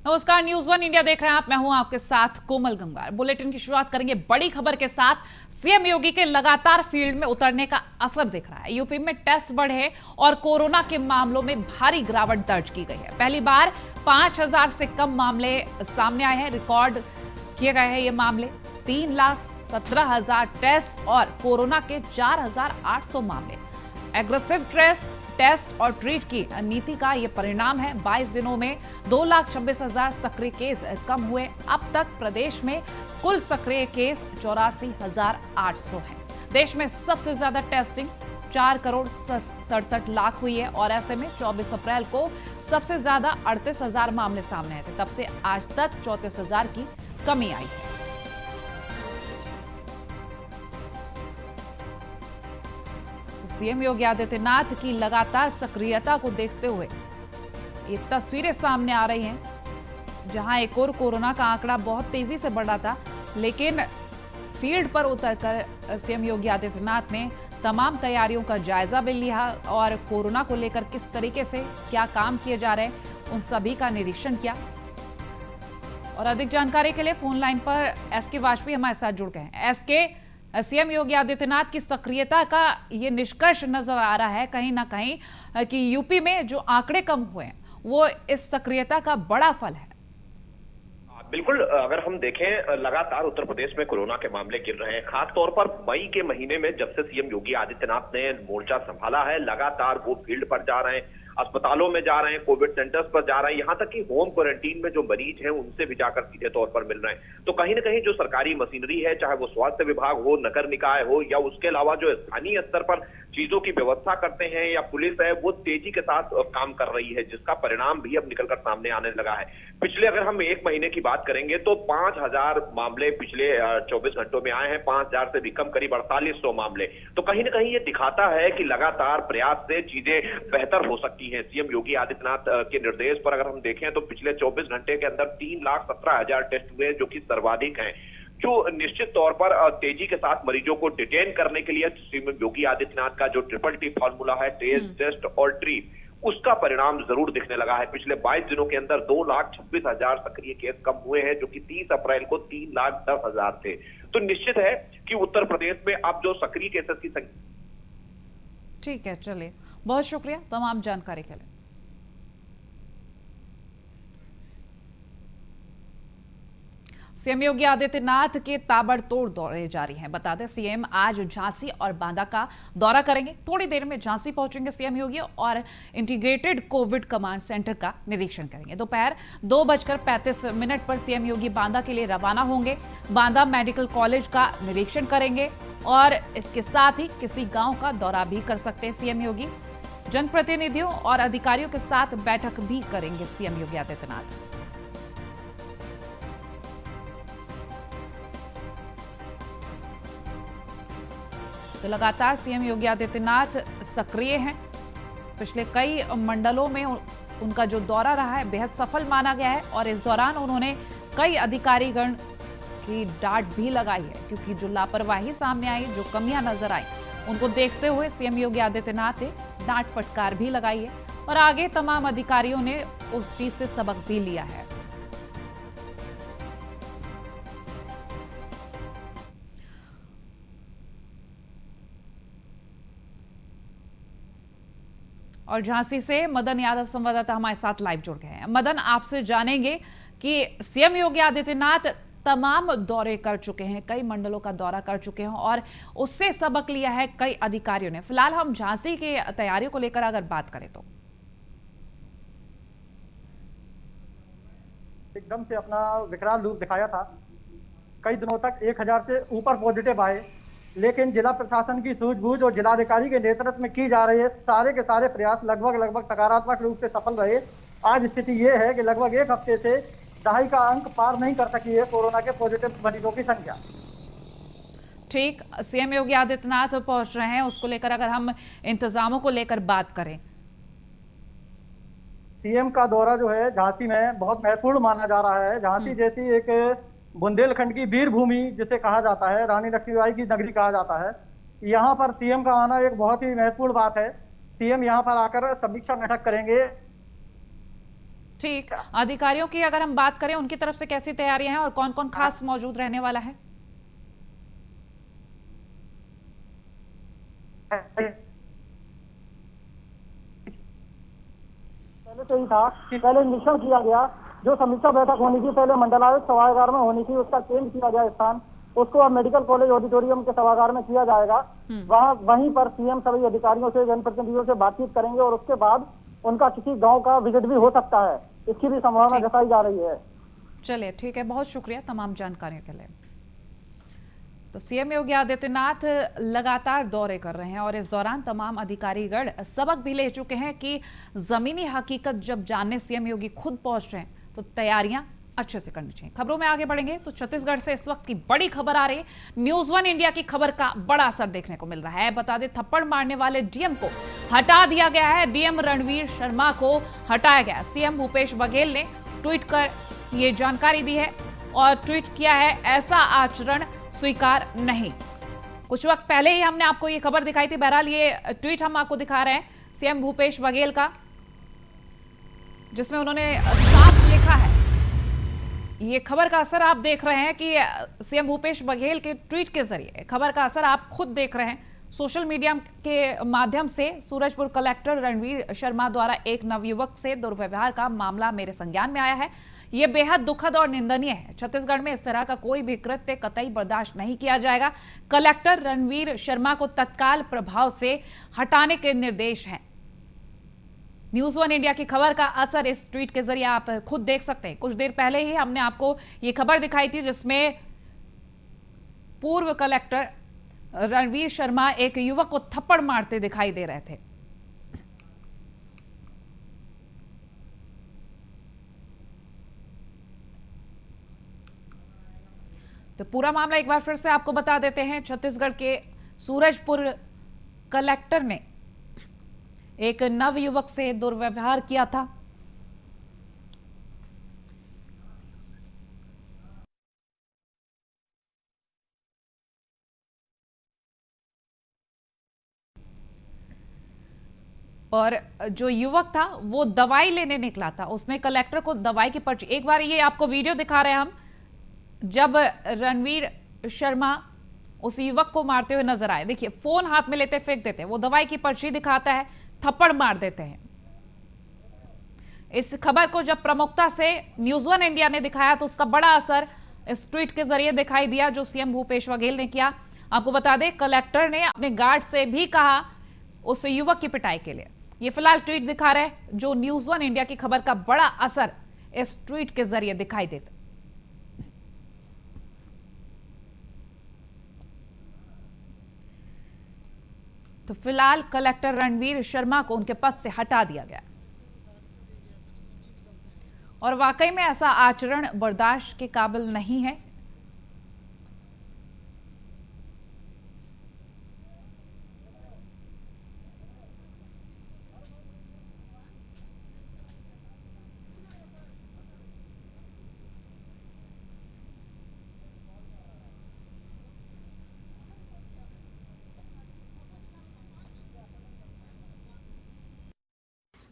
नमस्कार, news one India देख रहे हैं आप। मैं हूं आपके साथ कोमल गंगार। बुलेटिन की शुरुआत करेंगे बड़ी खबर के साथ। सीएम योगी के लगातार फील्ड में उतरने का असर दिख रहा है। यूपी में टेस्ट बढ़े और कोरोना के मामलों में भारी गिरावट दर्ज की गई है। पहली बार 5,000 से कम मामले सामने आए हैं। रिकॉर्ड किए गए हैं ये मामले। 3,17,000 टेस्ट और कोरोना के 4,800 मामले। एग्रेसिव टेस्ट और ट्रीट की नीति का यह परिणाम है। 22 दिनों में 2,26,000 सक्रिय केस कम हुए। अब तक प्रदेश में कुल सक्रिय केस 84,800 हैं। देश में सबसे ज्यादा टेस्टिंग 4,67,00,000 हुई है और ऐसे में 24 अप्रैल को सबसे ज्यादा 38,000 मामले सामने आए थे। तब से आज तक 34,000 की कमी आई है। सीएम योगी आदित्यनाथ की लगातार सक्रियता को देखते हुए ये तस्वीरें सामने आ रही हैं, जहां एक और कोरोना का आंकड़ा बहुत तेजी से बढ़ रहा था, लेकिन फील्ड पर उतरकर सीएम योगी आदित्यनाथ ने तमाम तैयारियों का जायजा भी लिया और कोरोना को लेकर किस तरीके से क्या काम किए जा रहे हैं उन सभी का निरीक्षण किया। और अधिक जानकारी के लिए फोन लाइन पर एसके वाजपेयी हमारे साथ जुड़ गए हैं। एसके, सीएम योगी आदित्यनाथ की सक्रियता का ये निष्कर्ष नजर आ रहा है कहीं ना कहीं कि यूपी में जो आंकड़े कम हुए हैं वो इस सक्रियता का बड़ा फल है। बिल्कुल, अगर हम देखें लगातार उत्तर प्रदेश में कोरोना के मामले गिर रहे हैं। खास तौर पर मई के महीने में जब से सीएम योगी आदित्यनाथ ने मोर्चा संभाला है, लगातार वो फील्ड पर जा रहे हैं, अस्पतालों में जा रहे हैं, कोविड सेंटर्स पर जा रहे हैं, यहाँ तक कि होम क्वारंटीन में जो मरीज हैं उनसे भी जाकर सीधे तौर पर मिल रहे हैं। तो कहीं ना कहीं जो सरकारी मशीनरी है, चाहे वो स्वास्थ्य विभाग हो, नगर निकाय हो, या उसके अलावा जो स्थानीय स्तर पर चीजों की व्यवस्था करते हैं या पुलिस है, वो तेजी के साथ काम कर रही है, जिसका परिणाम भी अब निकलकर सामने आने लगा है। पिछले अगर हम एक महीने की बात करेंगे तो 5,000 मामले पिछले 24 घंटों में आए हैं। 5,000 से भी कम, करीब 4,800 मामले। तो कहीं ना कहीं ये दिखाता है कि लगातार प्रयास से चीजें बेहतर हो सकती हैं। सीएम योगी आदित्यनाथ के निर्देश पर अगर हम देखें तो पिछले 24 घंटे के अंदर 3,17,000 टेस्ट हुए, जो कि सर्वाधिक हैं, जो निश्चित तौर पर तेजी के साथ मरीजों को डिटेन करने के लिए सीएम योगी आदित्यनाथ का जो ट्रिपल टी फॉर्मूला है, टेस्ट और ट्रीट, उसका परिणाम जरूर दिखने लगा है। पिछले 22 दिनों के अंदर 2,26,000 सक्रिय केस कम हुए हैं, जो कि 30 अप्रैल को 3,10,000 थे। तो निश्चित है कि उत्तर प्रदेश में अब जो सक्रिय केसेस की संख्या। ठीक है, चलिए, बहुत शुक्रिया तमाम जानकारी के लिए। सीएम योगी आदित्यनाथ के ताबड़तोड़ दौरे जारी हैं। बता दें, सीएम आज झांसी और बांदा का दौरा करेंगे। थोड़ी देर में झांसी पहुंचेंगे सीएम योगी और इंटीग्रेटेड कोविड कमांड सेंटर का निरीक्षण करेंगे। दोपहर 2:35 पर सीएम योगी बांदा के लिए रवाना होंगे। बांदा मेडिकल कॉलेज का निरीक्षण करेंगे और इसके साथ ही किसी गांव का दौरा भी कर सकते हैं सीएम योगी। जनप्रतिनिधियों और अधिकारियों के साथ बैठक भी करेंगे सीएम योगी आदित्यनाथ। तो लगातार सीएम योगी आदित्यनाथ सक्रिय हैं। पिछले कई मंडलों में उनका जो दौरा रहा है बेहद सफल माना गया है और इस दौरान उन्होंने कई अधिकारीगण की डांट भी लगाई है, क्योंकि जो लापरवाही सामने आई, जो कमियां नजर आई, उनको देखते हुए सीएम योगी आदित्यनाथ ने डांट फटकार भी लगाई है और आगे तमाम अधिकारियों ने उस चीज से सबक भी लिया है। और झांसी से मदन यादव संवाददाता हमारे साथ लाइव जुड़ गए हैं। मदन, आपसे जानेंगे कि सीएम योगी आदित्यनाथ तमाम दौरे कर चुके हैं, कई मंडलों का दौरा कर चुके हैं और उससे सबक लिया है कई अधिकारियों ने। फिलहाल हम झांसी की तैयारियों को लेकर अगर बात करें तो एकदम से अपना विकराल रूप दिखाया था। कई दिनों तक 1,000 से ऊपर पॉजिटिव आए, लेकिन जिला प्रशासन की सूझबूझ और जिलाधिकारी के नेतृत्व में की जा रही है सारे के सारे प्रयास लगभग सकारात्मक रूप से सफल रहे। आज स्थिति ये है कि लगभग एक हफ्ते से 2.5 का अंक पार नहीं कर सकी है कोरोना के पॉजिटिव मरीजों की संख्या। ठीक, सीएम योगी आदित्यनाथ पहुंच रहे हैं, उसको लेकर अगर हम इंतजामों को लेकर बात करें। सीएम का दौरा जो है झांसी में बहुत महत्वपूर्ण माना जा रहा है। झांसी जैसी एक बुंदेलखंड की वीर भूमि जिसे कहा जाता है, रानी लक्ष्मीबाई की नगरी कहा जाता है, यहाँ पर सीएम का आना एक बहुत ही महत्वपूर्ण बात है। सीएम यहाँ पर आकर समीक्षा बैठक करेंगे। ठीक, अधिकारियों की अगर हम बात करें उनकी तरफ से कैसी तैयारियां हैं और कौन कौन खास मौजूद रहने वाला है? पहले से ही था कि पहले निरीक्षण किया गया, जो समीक्षा बैठक होनी थी पहले मंडलायुक्त सभागार में होनी थी, उसका चेंज किया गया स्थान, उसको अब मेडिकल कॉलेज ऑडिटोरियम के सभागार में किया जाएगा। वहीं पर सीएम सभी अधिकारियों से, जनप्रतिनिधियों से बातचीत करेंगे और उसके बाद उनका किसी गांव का विजिट भी हो सकता है, इसकी भी संभावना जताई जा रही है। चलिए ठीक है, बहुत शुक्रिया तमाम जानकारियों के लिए। तो सीएम योगी आदित्यनाथ लगातार दौरे कर रहे हैं और इस दौरान तमाम अधिकारीगण सबक भी ले चुके हैं कि जमीनी हकीकत जब जानने सीएम योगी खुद पहुंच रहे हैं तो तैयारियां अच्छे से करनी चाहिए। खबरों में आगे बढ़ेंगे तो छत्तीसगढ़ से इस वक्त की बड़ी खबर आ रही है। न्यूज़ वन इंडिया की खबर का बड़ा असर देखने को मिल रहा है। बता दें, थप्पड़ मारने वाले डीएम को हटा दिया गया है। डीएम रणवीर शर्मा को हटाया गया। सीएम भूपेश बघेल ने ट्वीट कर ये जानकारी दी है और ट्वीट किया है, ऐसा आचरण स्वीकार नहीं। कुछ वक्त पहले ही हमने आपको ये खबर दिखाई थी। बहरहाल ये ट्वीट हम आपको दिखा रहे हैं सीएम भूपेश बघेल का, जिसमें उन्होंने साफ लिखा है। ये खबर का असर आप देख रहे हैं कि सीएम भूपेश बघेल के ट्वीट के जरिए खबर का असर आप खुद देख रहे हैं। सोशल मीडिया के माध्यम से सूरजपुर कलेक्टर रणवीर शर्मा द्वारा एक नवयुवक से दुर्व्यवहार का मामला मेरे संज्ञान में आया है। यह बेहद दुखद और निंदनीय है। छत्तीसगढ़ में इस तरह का कोई भी कृत्य कतई बर्दाश्त नहीं किया जाएगा। कलेक्टर रणवीर शर्मा को तत्काल प्रभाव से हटाने के निर्देश हैं। न्यूज़ वन इंडिया की खबर का असर इस ट्वीट के जरिए आप खुद देख सकते हैं। कुछ देर पहले ही हमने आपको ये खबर दिखाई थी जिसमें पूर्व कलेक्टर रणवीर शर्मा एक युवक को थप्पड़ मारते दिखाई दे रहे थे। तो पूरा मामला एक बार फिर से आपको बता देते हैं। छत्तीसगढ़ के सूरजपुर कलेक्टर ने एक नवयुवक से दुर्व्यवहार किया था। और जो युवक था वो दवाई लेने निकला था। उसने कलेक्टर को दवाई की पर्ची, एक बार ये आपको वीडियो दिखा रहे हैं हम, जब रणवीर शर्मा उस युवक को मारते हुए नजर आए। देखिए, फोन हाथ में लेते फेंक देते हैं, वो दवाई की पर्ची दिखाता है, थप्पड़ मार देते हैं। इस खबर को जब प्रमुखता से न्यूज़ वन इंडिया ने दिखाया तो उसका बड़ा असर इस ट्वीट के जरिए दिखाई दिया जो सीएम भूपेश बघेल ने किया। आपको बता दें, कलेक्टर ने अपने गार्ड से भी कहा उस युवक की पिटाई के लिए। ये फिलहाल ट्वीट दिखा रहे हैं जो न्यूज़ वन इंडिया की खबर का बड़ा असर इस ट्वीट के जरिए दिखाई देता। तो फिलहाल कलेक्टर रणवीर शर्मा को उनके पद से हटा दिया गया और वाकई में ऐसा आचरण बर्दाश्त के काबिल नहीं है।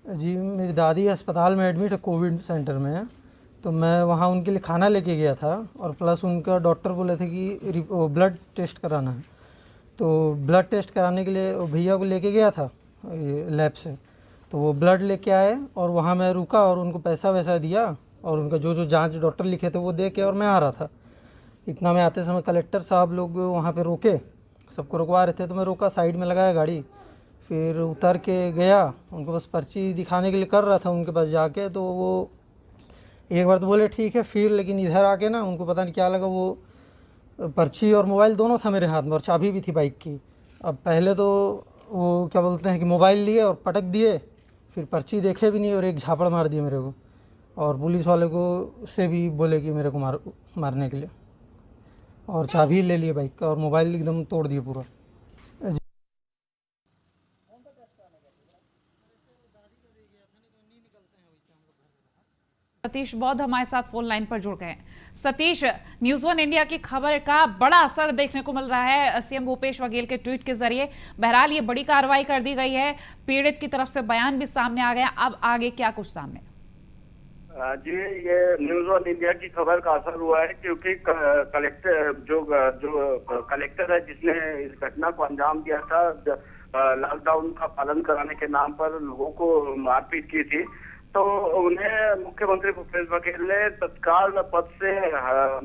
जी, मेरी दादी अस्पताल में एडमिट है, कोविड सेंटर में है। तो मैं वहाँ उनके लिए खाना लेके गया था और प्लस उनका डॉक्टर बोले थे कि ब्लड टेस्ट कराना है। तो ब्लड टेस्ट कराने के लिए भैया को लेके गया था लैब से। तो वो ब्लड लेके आए और वहाँ मैं रुका और उनको पैसा वैसा दिया और उनका जो जो जांच डॉक्टर लिखे थे वो दे के और मैं आ रहा था। इतना में आते समय कलेक्टर साहब लोग वहाँ पे रोके, सबको रुकवा रहे थे। तो मैं रोका, साइड में लगाया गाड़ी, फिर उतर के गया, उनको बस पर्ची दिखाने के लिए कर रहा था उनके पास जाके। तो वो एक बार तो बोले ठीक है, फिर लेकिन इधर आके ना उनको पता नहीं क्या लगा, वो पर्ची और मोबाइल दोनों था मेरे हाथ में और चाबी भी थी बाइक की। अब पहले तो वो क्या बोलते हैं कि मोबाइल लिए और पटक दिए, फिर पर्ची देखे भी नहीं और एक झापड़ मार दिए मेरे को। और पुलिस वाले को से भी बोले कि मेरे को मारने के लिए, और चाबी ले लिए बाइक का और मोबाइल एकदम तोड़ दिए पूरा। सतीश बौद्ध हमारे साथ फोन लाइन पर जुड़ गए हैं। सतीश, न्यूज़ वन इंडिया की खबर का बड़ा असर देखने को मिल रहा है सीएम भूपेश बघेल के ट्वीट के जरिए। बहरहाल ये बड़ी कार्रवाई कर दी गई है, पीड़ित की तरफ से बयान भी सामने आ गया। अब आगे क्या कुछ सामने? जी, ये न्यूज वन इंडिया की खबर का असर हुआ है क्योंकि कलेक्टर जो कलेक्टर है जिसने इस घटना को अंजाम दिया था, लॉकडाउन का पालन कराने के नाम पर लोगों को मारपीट की थी, तो उन्हें मुख्यमंत्री भूपेश बघेल ने तत्काल पद से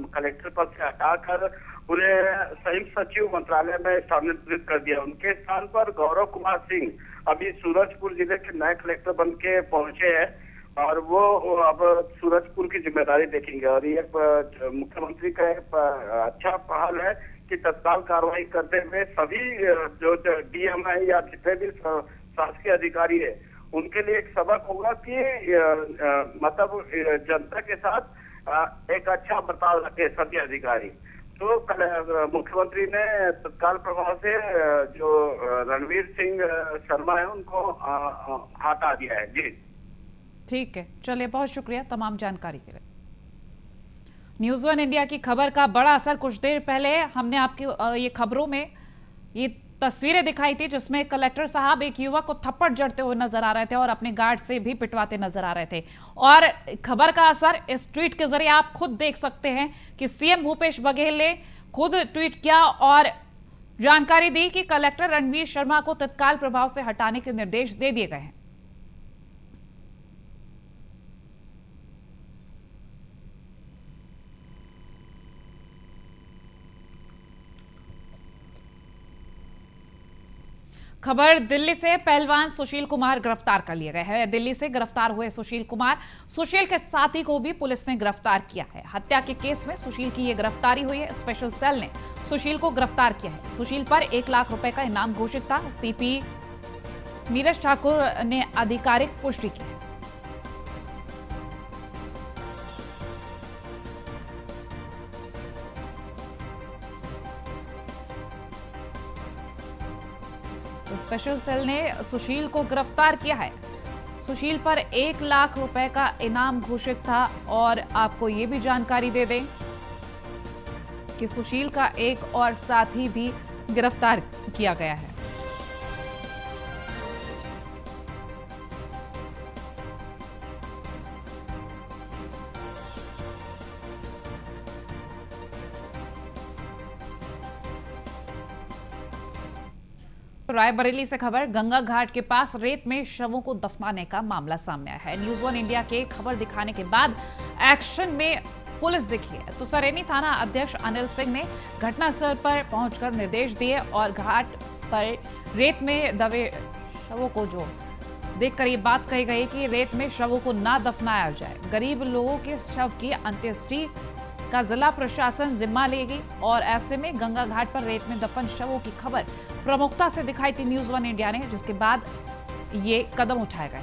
कलेक्टर पद से हटाकर उन्हें संयुक्त सचिव मंत्रालय में स्थानांतरित कर दिया। उनके स्थान पर गौरव कुमार सिंह अभी सूरजपुर जिले के नए कलेक्टर बन के पहुंचे हैं और वो अब सूरजपुर की जिम्मेदारी देखेंगे। और ये मुख्यमंत्री का एक अच्छा पहल है कि तत्काल कार्रवाई करते हुए सभी जो डीएम है या जितने भी शासकीय अधिकारी है उनके लिए एक सबक होगा कि मतलब जनता के साथ एक अच्छा बर्ताव रखे सभी अधिकारी। तो मुख्यमंत्री ने तत्काल प्रभाव से जो रणवीर सिंह शर्मा है उनको हटा दिया है। जी ठीक है, चलिए बहुत शुक्रिया तमाम जानकारी के लिए। न्यूज़ वन इंडिया की खबर का बड़ा असर। कुछ देर पहले हमने आपकी ये खबरों में ये तस्वीरें दिखाई थी जिसमें कलेक्टर साहब एक युवक को थप्पड़ जड़ते हुए नजर आ रहे थे और अपने गार्ड से भी पिटवाते नजर आ रहे थे। और खबर का असर इस ट्वीट के जरिए आप खुद देख सकते हैं कि सीएम भूपेश बघेल ने खुद ट्वीट किया और जानकारी दी कि कलेक्टर रणवीर शर्मा को तत्काल प्रभाव से हटाने के निर्देश दे दिए गए हैं। खबर दिल्ली से। पहलवान सुशील कुमार गिरफ्तार कर लिए गए हैं। दिल्ली से गिरफ्तार हुए सुशील कुमार, सुशील के साथी को भी पुलिस ने गिरफ्तार किया है। हत्या के केस में सुशील की यह गिरफ्तारी हुई है। स्पेशल सेल ने सुशील को गिरफ्तार किया है। सुशील पर 1 लाख रुपए का इनाम घोषित था। सीपी नीरज ठाकुर ने आधिकारिक पुष्टि की है। स्पेशल सेल ने सुशील को गिरफ्तार किया है। सुशील पर 1 लाख रुपए का इनाम घोषित था। और आपको ये भी जानकारी दे दें कि सुशील का एक और साथी भी गिरफ्तार किया गया है। रायबरेली से खबर। गंगा घाट के पास रेत में शवों को दफनाने का मामला सामने आया है। न्यूज़ वन इंडिया के खबर दिखाने के बाद एक्शन में पुलिस दिखी है। तो सरेनी थाना अध्यक्ष अनिल सिंह ने घटनास्थल पर पहुंचकर निर्देश दिए और घाट पर रेत में दबे शवों को जो देखकर ये बात कही गई कि रेत में शवों को ना दफनाया जाए। गरीब लोगों के शव की अंत्येष्टि का जिला प्रशासन जिम्मा लेगी और ऐसे में गंगा घाट पर रेत में दफन शवों की खबर प्रमुखता से दिखाई थी न्यूज़ वन इंडिया ने, जिसके बाद ये कदम उठाए गए।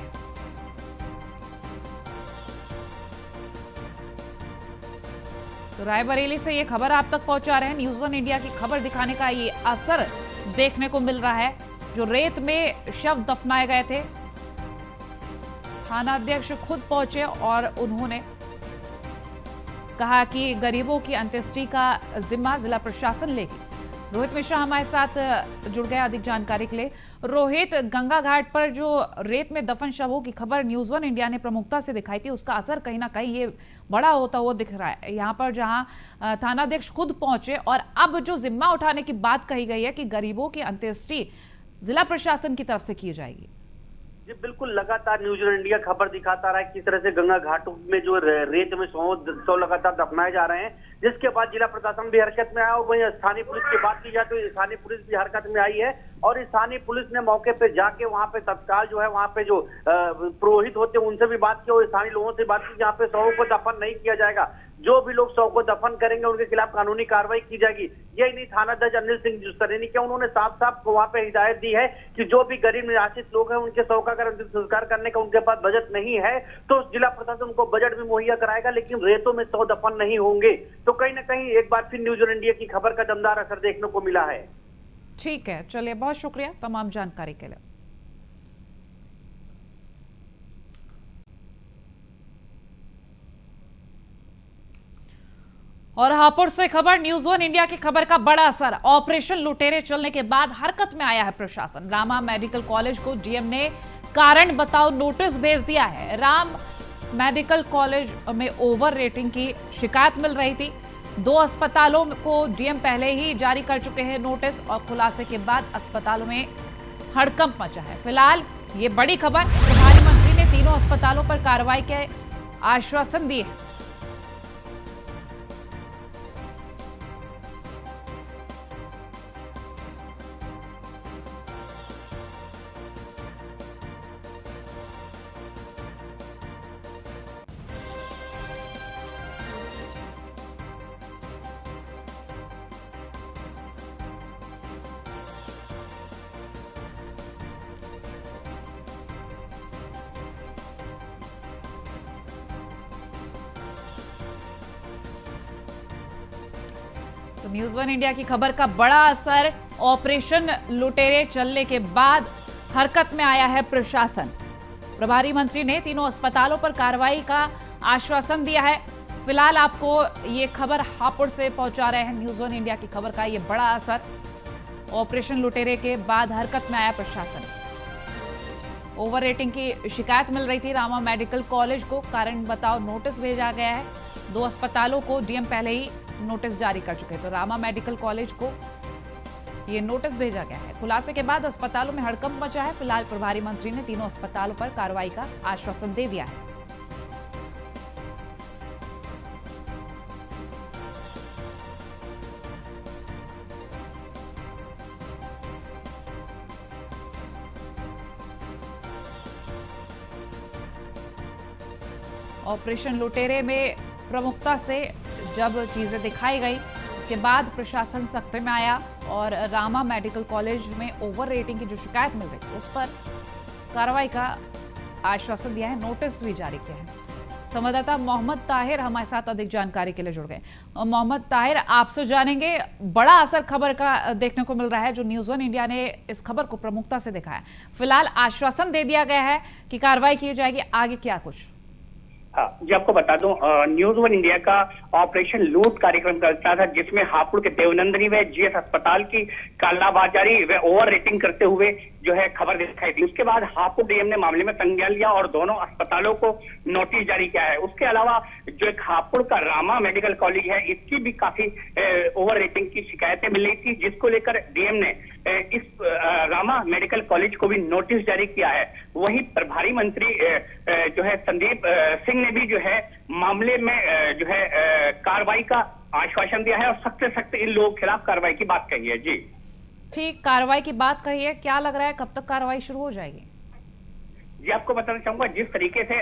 तो रायबरेली से ये खबर आप तक पहुंचा रहे हैं। न्यूज़ वन इंडिया की खबर दिखाने का ये असर देखने को मिल रहा है। जो रेत में शव दफनाए गए थे, थाना अध्यक्ष खुद पहुंचे और उन्होंने कहा कि गरीबों की अंत्येष्टि का जिम्मा जिला प्रशासन लेगी। रोहित मिश्रा हमारे साथ जुड़ गए अधिक जानकारी के लिए। रोहित, गंगा घाट पर जो रेत में दफन शवों की खबर न्यूज़ वन इंडिया ने प्रमुखता से दिखाई थी, उसका असर कहीं ना कहीं ये बड़ा होता हुआ दिख रहा है। यहाँ पर जहाँ थानाध्यक्ष खुद पहुंचे और अब जो जिम्मा उठाने की बात कही गई है कि गरीबों की अंत्येष्टि जिला प्रशासन की तरफ से की जाएगी। जी बिल्कुल, लगातार न्यूज़ वन इंडिया खबर दिखाता रहा है किस तरह से गंगा घाटों में जो रेत में शव लगातार दफनाए जा रहे हैं, जिसके बाद जिला प्रशासन भी हरकत में आया। और वहीं स्थानीय पुलिस की बात की जाए तो स्थानीय पुलिस भी हरकत में आई है और स्थानीय पुलिस ने मौके पे जाके वहां पे तत्काल जो है वहां पे जो पुरोहित होते हैं उनसे भी बात की और स्थानीय लोगों से बात की। यहाँ पे शवों को दफन नहीं किया जाएगा। जो भी लोग शव को दफन करेंगे उनके खिलाफ कानूनी कार्रवाई की जाएगी। यही नहीं, थाना अध्यक्ष अनिल सिंह जो सरेनी के उन्होंने साफ साफ वहां पे हिदायत दी है कि जो भी गरीब निराश्रित लोग हैं उनके शव का अगर अंतिम संस्कार करने का उनके पास बजट नहीं है तो जिला प्रशासन उनको बजट भी मुहैया कराएगा, लेकिन रेतों में शव दफन नहीं होंगे। तो कहीं ना कहीं एक बार फिर न्यूज़ वन इंडिया की खबर का दमदार असर देखने को मिला है। ठीक है, चलिए बहुत शुक्रिया तमाम जानकारी के लिए। और हापुड़ से खबर। न्यूज़ वन इंडिया की खबर का बड़ा असर। ऑपरेशन लुटेरे चलने के बाद हरकत में आया है प्रशासन। रामा मेडिकल कॉलेज को डीएम ने कारण बताओ नोटिस भेज दिया है। मेडिकल कॉलेज में ओवर रेटिंग की शिकायत मिल रही थी। 2 अस्पतालों को डीएम पहले ही जारी कर चुके हैं नोटिस और खुलासे के बाद अस्पतालों में हड़कंप मचा है। फिलहाल ये बड़ी खबर, प्रभारी मंत्री ने तीनों अस्पतालों पर कार्रवाई के आश्वासन दिए हैं। तो न्यूज़ 1 इंडिया की खबर का बड़ा असर, ऑपरेशन लुटेरे चलने के बाद हरकत में आया है प्रशासन। प्रभारी मंत्री ने तीनों अस्पतालों पर कार्रवाई का आश्वासन दिया है। फिलहाल आपको ये खबर हापुड़ से पहुंचा रहे हैं न्यूज़ 1 इंडिया की खबर का ये बड़ा असर, ऑपरेशन लुटेरे के बाद हरकत में आया प्रशासन। ओवर रेटिंग की शिकायत मिल रही थी रामा मेडिकल कॉलेज को, कारण बताओ नोटिस भेजा गया है। 2 अस्पतालों को डीएम पहले ही नोटिस जारी कर चुके हैं, तो रामा मेडिकल कॉलेज को ये नोटिस भेजा गया है। खुलासे के बाद अस्पतालों में हड़कंप मचा है। फिलहाल प्रभारी मंत्री ने तीनों अस्पतालों पर कार्रवाई का आश्वासन दे दिया है। ऑपरेशन लुटेरे में प्रमुखता से जब चीजें दिखाई गई, उसके बाद प्रशासन सख्ते में आया और रामा मेडिकल कॉलेज में ओवर रेटिंग की जो शिकायत मिल रही थी उस पर कार्रवाई का आश्वासन दिया है, नोटिस भी जारी किया है। संवाददाता मोहम्मद ताहिर हमारे साथ अधिक जानकारी के लिए जुड़ गए। मोहम्मद ताहिर, आपसे जानेंगे, बड़ा असर खबर का देखने को मिल रहा है जो न्यूज़ 1 इंडिया ने इस खबर को प्रमुखता से दिखाया। फिलहाल आश्वासन दे दिया गया है कि कार्रवाई की जाएगी, आगे क्या कुछ? जी आपको बता दूं, न्यूज़ 1 इंडिया का ऑपरेशन लूट कार्यक्रम चलता था, जिसमें हापुड़ के देवनंदनी व जीएस अस्पताल की कालाबाजारी व ओवर रेटिंग करते हुए जो है खबर दिखाई थी। उसके बाद हापुड़ डीएम ने मामले में संज्ञान लिया और दोनों अस्पतालों को नोटिस जारी किया है। उसके अलावा जो एक हापुड़ का रामा मेडिकल कॉलेज है, इसकी भी काफी ओवर रेटिंग की शिकायतें मिल रही थी, जिसको लेकर डीएम ने इस रामा मेडिकल कॉलेज को भी नोटिस जारी किया है। वहीं प्रभारी मंत्री जो है संदीप सिंह ने भी जो है मामले में जो है कार्रवाई का आश्वासन दिया है और सख्त से सख्त इन लोगों के खिलाफ कार्रवाई की बात कही है। जी ठीक, कार्रवाई की बात कही है, क्या लग रहा है कब तक कार्रवाई शुरू हो जाएगी? जी आपको बताना चाहूंगा, जिस तरीके से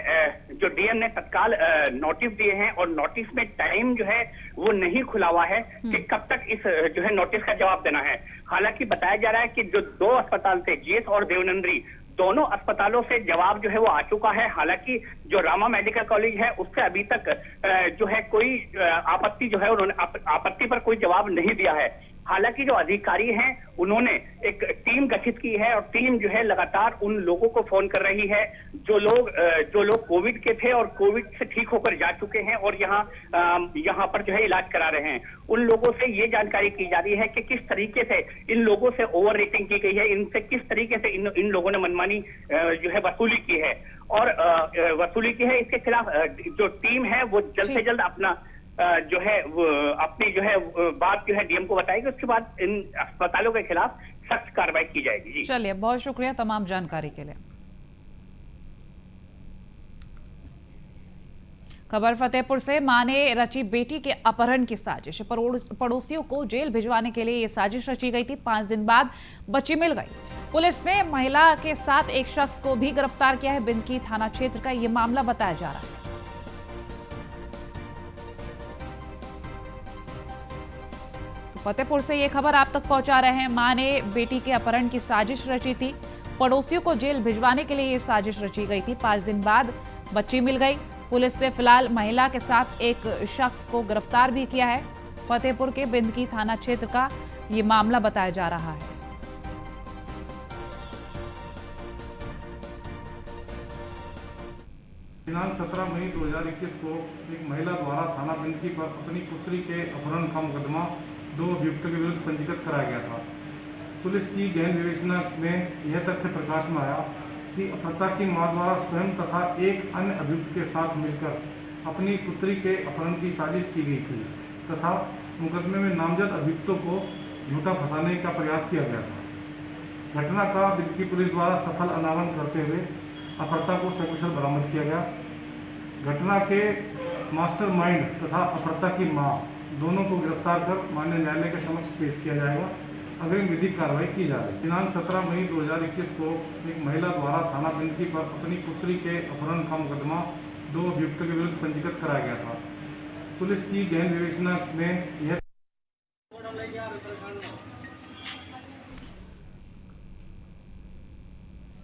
जो डीएम ने तत्काल नोटिस दिए हैं और नोटिस में टाइम जो है वो नहीं खुला हुआ है कि कब तक इस जो है नोटिस का जवाब देना है। हालांकि बताया जा रहा है कि जो 2 अस्पताल थे, जीएस और देवनंदनी, दोनों अस्पतालों से जवाब जो है वो आ चुका है। हालांकि जो रामा मेडिकल कॉलेज है उससे अभी तक जो है कोई आपत्ति जो है उन्होंने आपत्ति पर कोई जवाब नहीं दिया है। हालांकि जो अधिकारी हैं उन्होंने एक टीम गठित की है और टीम जो है लगातार उन लोगों को फोन कर रही है जो लोग कोविड के थे और कोविड से ठीक होकर जा चुके हैं और यहाँ पर जो है इलाज करा रहे हैं। उन लोगों से ये जानकारी की जा रही है कि किस तरीके से इन लोगों से ओवर रेटिंग की गई है, इनसे किस तरीके से इन लोगों ने मनमानी जो है वसूली की है और वसूली की है। इसके खिलाफ जो टीम है वो जल्द से जल्द अपना जो है अपनी जो है बात जो है डीएम को बताएगी। उसके बाद इन अस्पतालों के खिलाफ सख्त कार्रवाई की जाएगी। जी चलिए, बहुत शुक्रिया तमाम जानकारी के लिए। खबर फतेहपुर से, मां ने रची बेटी के अपहरण की साजिश। पड़ोसियों को जेल भिजवाने के लिए ये साजिश रची गई थी। 5 दिन बाद बच्ची मिल गई। पुलिस ने महिला के साथ एक शख्स को भी गिरफ्तार किया है। बिंदकी थाना क्षेत्र का ये मामला बताया जा रहा है। फतेहपुर से ये खबर आप तक पहुंचा रहे हैं। मां ने बेटी के अपहरण की साजिश रची थी। पड़ोसियों को जेल भिजवाने के लिए ये साजिश रची गई थी। 5 दिन बाद बच्ची मिल गई। पुलिस ने फिलहाल महिला के साथ एक शख्स को गिरफ्तार भी किया है। फतेहपुर के बिंदकी थाना क्षेत्र का ये मामला बताया जा रहा है। दिनांक 17 मई 2021 को एक महिला द्वारा थाना बिंदकी पर अपनी पुत्री के अपहरण का मुकदमा 2 अभियुक्तों के विरुद्ध पंजीकृत कराया गया था। पुलिस की गहन विवेचना में यह तथ्य प्रकाश में आया कि अफरता की मां द्वारा स्वयं तथा एक अन्य अभियुक्त के साथ मिलकर अपनी पुत्री के अपहरण की साजिश की गई थी तथा मुकदमे में नामजद अभियुक्तों को झूठा फंसाने का प्रयास किया गया था। घटना का बिल्की पुलिस द्वारा सफल अनावरण करते हुए अफरता को सकुशल बरामद किया गया। घटना के मास्टरमाइंड तथा अफरता की मां दोनों को गिरफ्तार कर माननीय न्यायालय के समक्ष पेश किया जाएगा। अग्रिम विधिक कार्रवाई की जा रही है। दिनांक 17 मई 2021 को एक महिला द्वारा थाना बिंदकी पर अपनी पुत्री के अपहरण का मुकदमा 2 अभियुक्तों के विरुद्ध पंजीकृत कराया गया था। पुलिस की गहन विवेचना में यह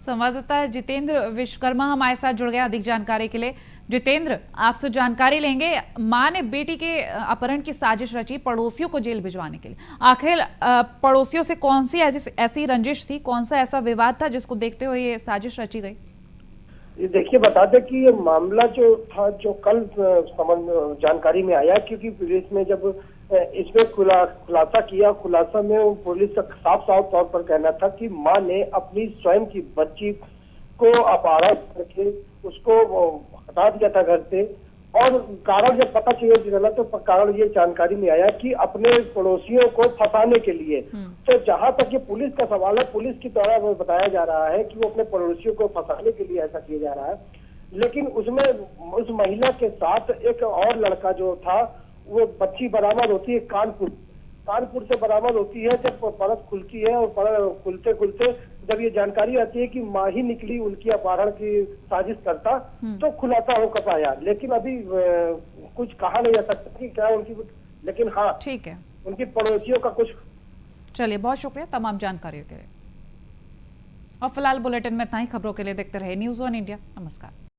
संवाददाता जितेंद्र विश्वकर्मा हमारे साथ जुड़ गए अधिक जानकारी के लिए। जितेंद्र, आपसे जानकारी लेंगे। मां ने बेटी के अपहरण की साजिश रची पड़ोसियों को जेल भिजवाने के लिए। आखिर पड़ोसियों से कौन सी ऐसी रंजिश थी, कौन सा ऐसा विवाद था जिसको देखते हुए ये साजिश रची गई? देखिए, बता दें कि ये मामला जो था, जो कल जानकारी में आया, क्योंकि पुलिस ने जब इसमें खुलासा किया, खुलासा में पुलिस का साफ तौर पर कहना था कि मां ने अपनी स्वयं की बच्ची को अपहरण करके उसको हटा दिया था घर से। और कारण जब पता चला तो कारण ये जानकारी में आया कि अपने पड़ोसियों को फंसाने के लिए। तो जहां तक ये पुलिस का सवाल है, पुलिस की द्वारा बताया जा रहा है कि वो अपने पड़ोसियों को फंसाने के लिए ऐसा किया जा रहा है। लेकिन उसमें उस महिला के साथ एक और लड़का जो था, वो बच्ची बरामद होती है कानपुर से बरामद होती है। जब परत खुलती है और परत खुलते जब ये जानकारी आती है कि मां ही निकली उनकी अपहरण की साजिश करता, तो खुलासा हो पाया। लेकिन अभी कुछ कहा नहीं जा सकता कि क्या उनकी, लेकिन हाँ ठीक है, उनकी पड़ोसियों का कुछ। चलिए, बहुत शुक्रिया तमाम जानकारियों के लिए। और फिलहाल बुलेटिन में इतना ही। खबरों के लिए देखते रहे न्यूज़ 1 इंडिया। नमस्कार।